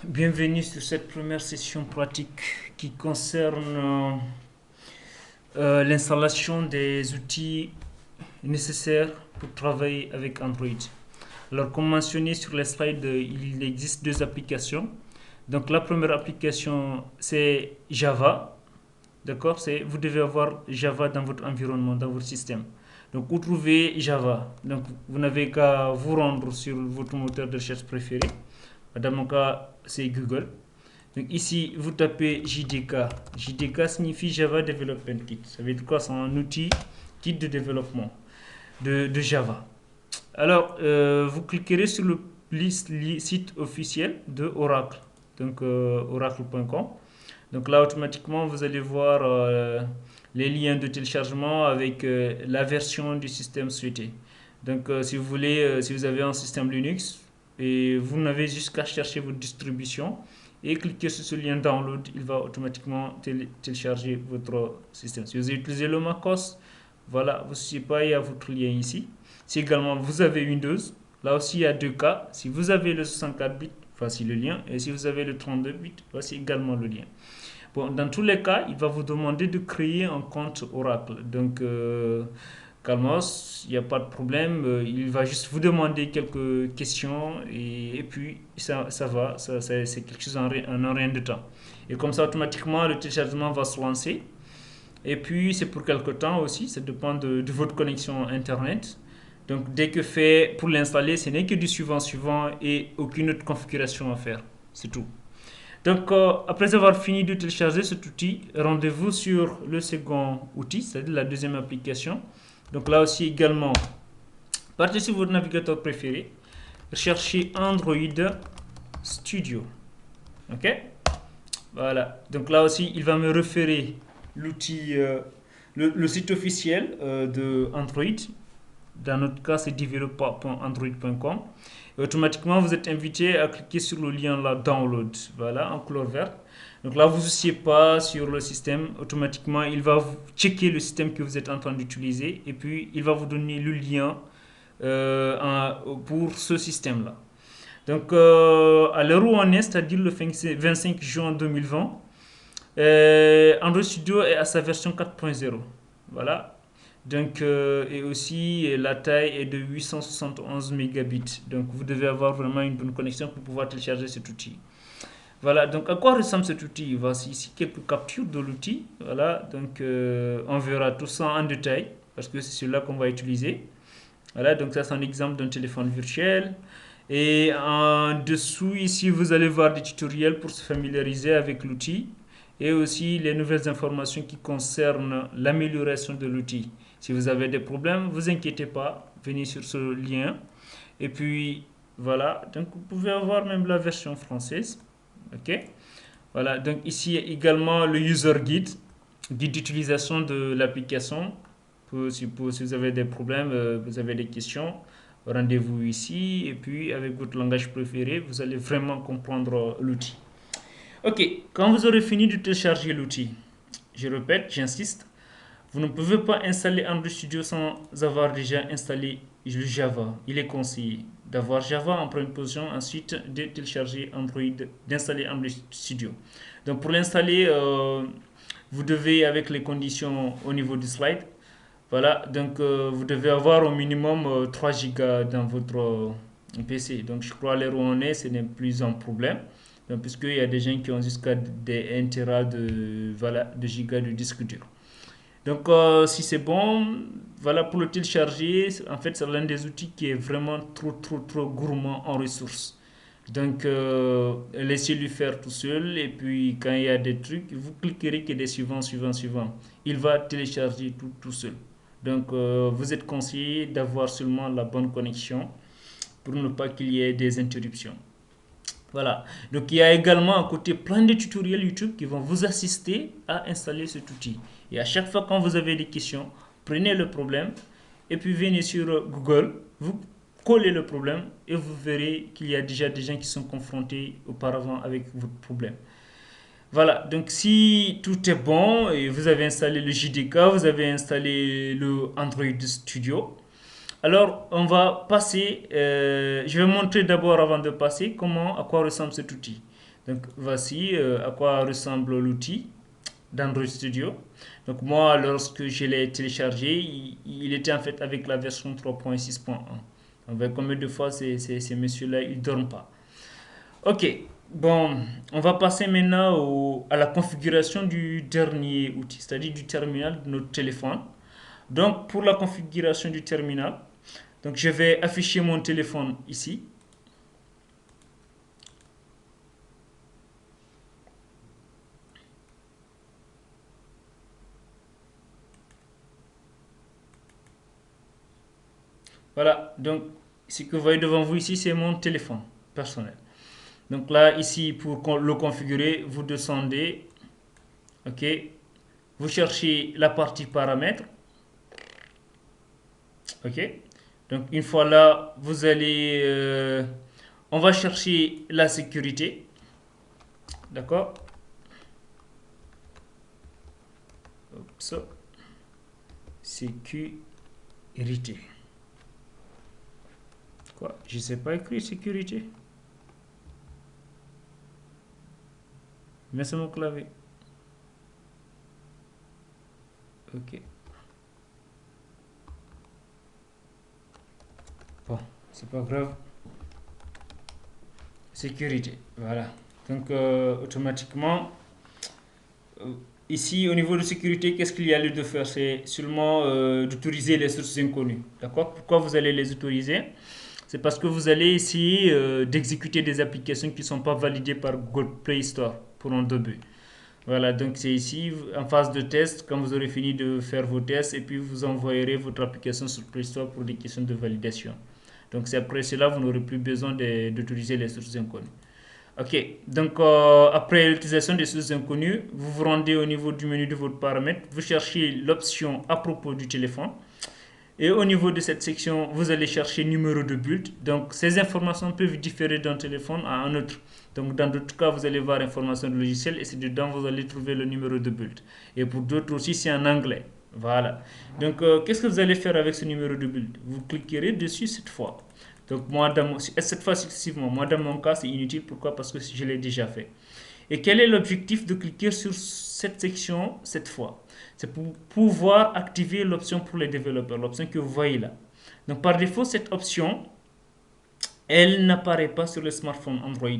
Bienvenue sur cette première session pratique qui concerne l'installation des outils nécessaires pour travailler avec Android. Alors, comme mentionné sur les slides, il existe deux applications. Donc, la première application, c'est Java. D'accord? Vous devez avoir Java dans votre environnement, dans votre système. Donc, vous trouvez Java. Donc, vous n'avez qu'à vous rendre sur votre moteur de recherche préféré. Dans mon cas, c'est Google. Donc ici, vous tapez JDK. JDK signifie Java Development Kit. Ça veut dire quoi? C'est un outil, kit de développement de Java. Alors, vous cliquerez sur le site officiel de Oracle, donc oracle.com. Donc là, automatiquement, vous allez voir les liens de téléchargement avec la version du système souhaité. Donc, si vous voulez, si vous avez un système Linux, et vous n'avez juste qu'à chercher votre distribution et cliquer sur ce lien download, il va automatiquement télécharger votre système. Si vous utilisez le MacOS, voilà, vous ne souciez pas, il y a votre lien ici. Si également vous avez Windows, là aussi il y a deux cas. Si vous avez le 64 bits, voici le lien. Et si vous avez le 32 bits, voici également le lien. Bon, dans tous les cas, il va vous demander de créer un compte Oracle. Donc, Calmos, il n'y a pas de problème. Il va juste vous demander quelques questions et puis ça va. C'est quelque chose en rien de temps. Et comme ça, automatiquement, le téléchargement va se lancer. Et puis, c'est pour quelque temps aussi. Ça dépend de votre connexion Internet. Donc, dès que fait pour l'installer, ce n'est que du suivant et aucune autre configuration à faire. C'est tout. Donc, après avoir fini de télécharger cet outil, rendez-vous sur le second outil, c'est-à-dire la deuxième application. Donc là aussi également, partez sur votre navigateur préféré, cherchez Android Studio. Ok? Voilà. Donc là aussi, il va me référer l'outil, le site officiel de Android. Dans notre cas, c'est developer.android.com. Et automatiquement, vous êtes invité à cliquer sur le lien là, download. Voilà, en couleur verte. Donc là, vous ne souciez pas sur le système. Automatiquement, il va checker le système que vous êtes en train d'utiliser. Et puis, il va vous donner le lien pour ce système-là. Donc, à l'heure où on est, c'est-à-dire le 25 juin 2020, Android Studio est à sa version 4.0. Voilà. Donc, et aussi, la taille est de 871 mégabits. Donc, vous devez avoir vraiment une bonne connexion pour pouvoir télécharger cet outil. Voilà, donc à quoi ressemble cet outil? Voici ici quelques captures de l'outil. Voilà, donc on verra tout ça en détail parce que c'est celui-là qu'on va utiliser. Voilà, donc ça c'est un exemple d'un téléphone virtuel. Et en dessous ici, vous allez voir des tutoriels pour se familiariser avec l'outil et aussi les nouvelles informations qui concernent l'amélioration de l'outil. Si vous avez des problèmes, ne vous inquiétez pas, venez sur ce lien. Et puis voilà, donc vous pouvez avoir même la version française. Ok, voilà, donc ici également le user guide, guide d'utilisation de l'application. Si vous avez des problèmes, vous avez des questions, rendez-vous ici. Et puis avec votre langage préféré, vous allez vraiment comprendre l'outil. Ok, quand vous aurez fini de télécharger l'outil, je répète, j'insiste, vous ne pouvez pas installer Android Studio sans avoir déjà installé le Java. Il est conseillé d'avoir Java en première position, ensuite de télécharger Android, d'installer Android Studio. Donc pour l'installer, vous devez, avec les conditions au niveau du slide, voilà, donc vous devez avoir au minimum 3 Go dans votre PC. Donc je crois à l'heure où on est, ce n'est plus un problème. Donc, puisqu'il y a des gens qui ont jusqu'à des 1 Tera voilà, de gigas de disque dur. Donc, si c'est bon, voilà, pour le télécharger, en fait, c'est l'un des outils qui est vraiment trop gourmand en ressources. Donc, laissez-lui faire tout seul. Et puis, quand il y a des trucs, vous cliquerez que des suivants. Il va télécharger tout seul. Donc, vous êtes conseillé d'avoir seulement la bonne connexion pour ne pas qu'il y ait des interruptions. Voilà. Donc, il y a également à côté plein de tutoriels YouTube qui vont vous assister à installer cet outil. Et à chaque fois quand vous avez des questions, prenez le problème et puis venez sur Google, vous collez le problème et vous verrez qu'il y a déjà des gens qui sont confrontés auparavant avec votre problème. Voilà, donc si tout est bon et vous avez installé le JDK, vous avez installé le Android Studio, alors, on va passer, je vais montrer d'abord avant de passer à quoi ressemble cet outil. Donc voici à quoi ressemble l'outil d'Android Studio. Donc moi, lorsque je l'ai téléchargé, il était en fait avec la version 3.6.1. On voit combien de fois ces messieurs-là, ils dorment pas. Ok, bon, on va passer maintenant à la configuration du dernier outil, c'est-à-dire du terminal de notre téléphone. Donc pour la configuration du terminal, donc je vais afficher mon téléphone ici. Voilà, donc ce que vous voyez devant vous ici, c'est mon téléphone personnel. Donc là, ici, pour le configurer, vous descendez, ok, vous cherchez la partie paramètres, ok. Donc une fois là, vous allez, on va chercher la sécurité, d'accord. Oups. Sécurité. Quoi? Je sais pas écrire sécurité. Mais c'est mon clavier. Ok. Bon, c'est pas grave. Sécurité. Voilà. Donc automatiquement, euh, ici au niveau de sécurité, qu'est-ce qu'il y a lieu de faire? C'est seulement d'autoriser les sources inconnues. D'accord? Pourquoi vous allez les autoriser? C'est parce que vous allez essayer d'exécuter des applications qui ne sont pas validées par Google Play Store pour un début. Voilà, donc c'est ici en phase de test, quand vous aurez fini de faire vos tests, et puis vous envoyerez votre application sur Play Store pour des questions de validation. Donc c'est après cela, vous n'aurez plus besoin d'autoriser les sources inconnues. Ok, donc après l'utilisation des sources inconnues, vous vous rendez au niveau du menu de votre paramètre, vous cherchez l'option à propos du téléphone. Et au niveau de cette section, vous allez chercher numéro de build. Donc, ces informations peuvent différer d'un téléphone à un autre. Donc, dans d'autres cas, vous allez voir information de logiciel et c'est dedans que vous allez trouver le numéro de build. Et pour d'autres aussi, c'est en anglais. Voilà. Donc, qu'est-ce que vous allez faire avec ce numéro de build? Vous cliquerez dessus cette fois. Donc, cette fois successivement, moi, dans mon cas, c'est inutile. Pourquoi? Parce que je l'ai déjà fait. Et quel est l'objectif de cliquer sur cette section cette fois? C'est pour pouvoir activer l'option pour les développeurs, l'option que vous voyez là. Donc par défaut, cette option, elle n'apparaît pas sur le smartphone Android.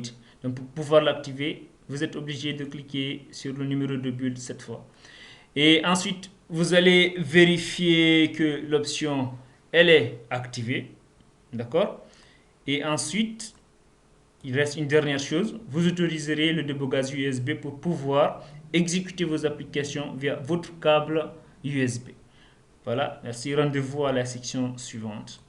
Donc pour pouvoir l'activer, vous êtes obligé de cliquer sur le numéro de build cette fois. Et ensuite, vous allez vérifier que l'option, elle est activée. D'accord? Et ensuite, il reste une dernière chose, vous autoriserez le débogage USB pour pouvoir exécuter vos applications via votre câble USB. Voilà, merci, rendez-vous à la section suivante.